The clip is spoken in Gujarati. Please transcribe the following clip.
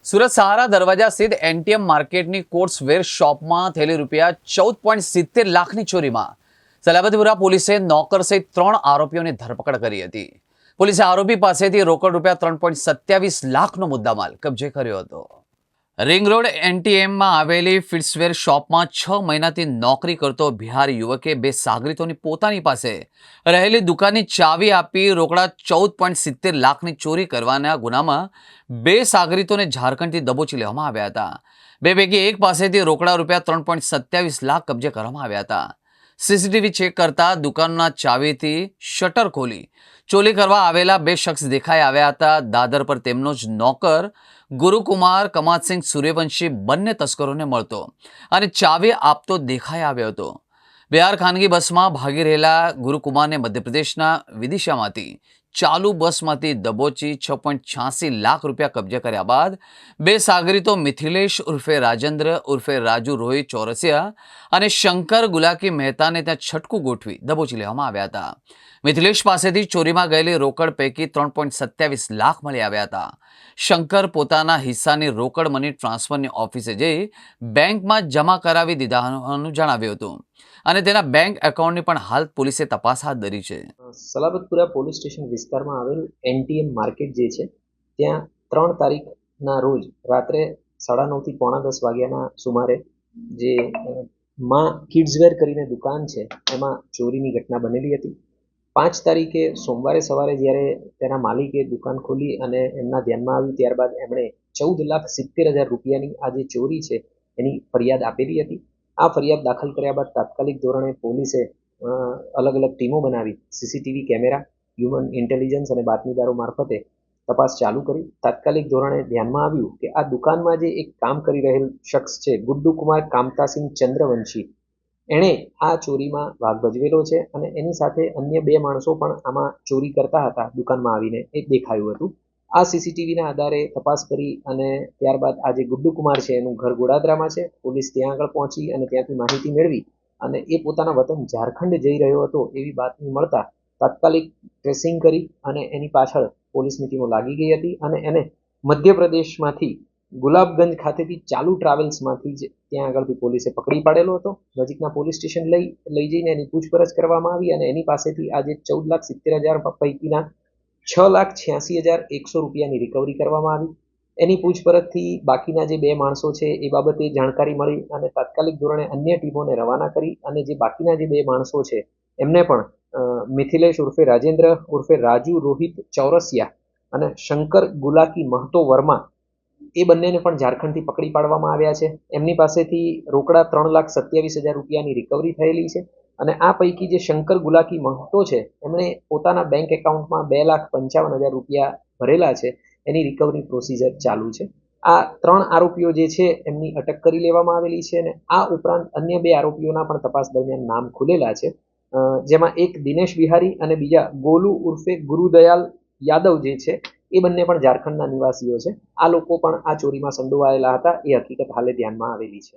સુરત સહારા દરવાજા સ્થિત એનટીએમ માર્કેટની કોર્ટ્સવેર શોપમાં થયેલી ₹14.70 લાખની ચોરીમાં સલાબતપુરા પોલીસે નોકર સહિત 3 આરોપીઓની ધરપકડ કરી હતી. પોલીસે આરોપી પાસેથી રોકડ ₹3.27 લાખનો મુદ્દામાલ કબજે કર્યો હતો. રિંગ રોડ એનટીએમમાં આવેલી ફિટ્સવેર શોપમાં 6 મહિનાથી નોકરી કરતો બિહારી યુવકે 2 સાગરીતોની પોતાની પાસે રહેલી દુકાનની ચાવી આપી રોકડા ₹14.70 લાખની ચોરી કરવાના ગુનામાં 2 સાગરીતોને ઝારખંડથી દબોચી લેવામાં આવ્યા હતા. બે પૈકી એક પાસેથી રોકડા ₹3.27 લાખ કબજે કરવામાં આવ્યા હતા. સીસીટીવી ચેક કરતા દુકાનના ચાવીથી શટર ખોલી ચોરી કરવા આવેલા 2 શખ્સ દેખાઈ આવ્યા હતા. દાદર પર તેમનો જ નોકર ગુરુકુમાર કમાતસિંહ સૂર્યવંશી બંને તસ્કરોને મળતો અને ચાવી આપતો દેખાઈ આવ્યો હતો. બિહાર ખાનગી બસમાં ભાગી રહેલા ગુરુકુમારને મધ્યપ્રદેશના વિદિશામાંથી ચાલુ બસમાંથી દબોચી ₹6.86 લાખ કબજે કર્યા બાદ 2 સાગરીતો મિથિલેશ ઉર્ફે રાજેન્દ્ર ઉર્ફે રાજુ રોહિત ચોરસિયા અને શંકર ગુલાકી મહેતાને ત્યાં છટકું ગોઠવી દબોચી લેવામાં આવ્યા હતા. મિથિલેશ પાસેથી ચોરીમાં ગયેલી રોકડ પૈકી ₹3.27 લાખ મળી આવ્યા હતા. શંકર પોતાના હિસ્સાની રોકડ મની ટ્રાન્સફરની ઓફિસે જઈ બેંકમાં જમા કરાવી દીધા હોવાનું જણાવ્યું હતું અને તેના બેંક એકાઉન્ટની પણ હાલ પોલીસે તપાસ હાથ ધરી છે. સલાબતપુરા પોલીસ સ્ટેશન વિસ્તારમાં આવેલ એનટીએમ માર્કેટ જે છે ત્યાં 3 તારીખના રોજ રાત્રે 9:30 થી 9:45 વાગ્યાના સુમારે જે માં કિડ્સવેર કરીને દુકાન છે એમાં ચોરીની ઘટના બનેલી હતી. 5 તારીખે સોમવારે સવારે જ્યારે તેના માલિકે દુકાન ખોલી અને એમના ધ્યાનમાં આવ્યું ત્યારબાદ એમણે ₹14,70,000ની આ જે ચોરી છે એની ફરિયાદ આપેલી હતી. આ ફરિયાદ દાખલ કર્યા બાદ તાત્કાલિક ધોરણે પોલીસે અલગ અલગ ટીમો બનાવી સીસીટીવી કેમેરા, હ્યુમન ઇન્ટેલિજન્સ અને બાતમીદારો મારફતે તપાસ ચાલુ કરી. તાત્કાલિક ધોરણે ધ્યાનમાં આવ્યું કે આ દુકાનમાં જે એક કામ કરી રહેલ શખ્સ છે ગુડ્ડુકુમાર કામતાસિંહ ચંદ્રવંશી, એણે આ ચોરીમાં ભાગ ભજવેલો છે અને એની સાથે અન્ય 2 માણસો પણ આમાં ચોરી કરતા હતા દુકાનમાં આવીને એ દેખાયું હતું. આ સીસીટીવીના આધારે તપાસ કરી અને ત્યારબાદ આ જે ગુડ્ડુકુમાર છે એનું ઘર ગોડાદરામાં છે. પોલીસ ત્યાં આગળ પહોંચી અને ત્યાંથી માહિતી મેળવી અને એ પોતાના વતન ઝારખંડ જઈ રહ્યો હતો એવી બાતમી મળતા તાત્કાલિક ટ્રેસિંગ કરી અને એની પાછળ પોલીસની ટીમો લાગી ગઈ હતી અને એને મધ્યપ્રદેશમાંથી ગુલાબગંજ ખાતેથી ચાલુ ટ્રાવેલ્સમાંથી જ ત્યાં આગળથી પોલીસે પકડી પાડેલો હતો. નજીકના પોલીસ સ્ટેશન લઈ જઈને એની પૂછપરછ કરવામાં આવી અને એની પાસેથી આજે ₹14,70,000 પૈકીના ₹6,86,100ની રિકવરી કરવામાં આવી. એની પૂછપરછથી બાકીના જે 2 માણસો છે એ બાબતે જાણકારી મળી અને તાત્કાલિક ધોરણે અન્ય ટીમોને રવાના કરી અને જે બાકીના જે 2 માણસો છે એમને પણ મિથિલેશ ઉર્ફે રાજેન્દ્ર ઉર્ફે રાજુ રોહિત ચૌરસિયા અને શંકર ગુલાકી મહતો વર્મા એ બંનેને પણ ઝારખંડથી પકડી પાડવામાં આવ્યા છે. એમની પાસેથી રોકડા ₹3,27,000ની રિકવરી થયેલી છે અને આ પૈકી જે શંકર ગુલાકી મહતો છે એમણે પોતાના બેંક એકાઉન્ટમાં ₹2,55,000 ભરેલા છે. એની રિકવરી પ્રોસિજર ચાલુ છે. આ 3 આરોપીઓ જે છે એમની અટક કરી લેવામાં આવેલી છે અને આ ઉપરાંત અન્ય 2 આરોપીઓના પણ તપાસ દરમિયાન નામ ખુલેલા છે, જેમાં એક દિનેશ બિહારી અને બીજા ગોલુ ઉર્ફે ગુરુદયાલ યાદવ જે છે એ બંને પણ ઝારખંડના નિવાસીઓ છે. આ લોકો પણ આ ચોરીમાં સંડોવાયેલા હતા એ હકીકત હાલે ધ્યાનમાં આવેલી છે.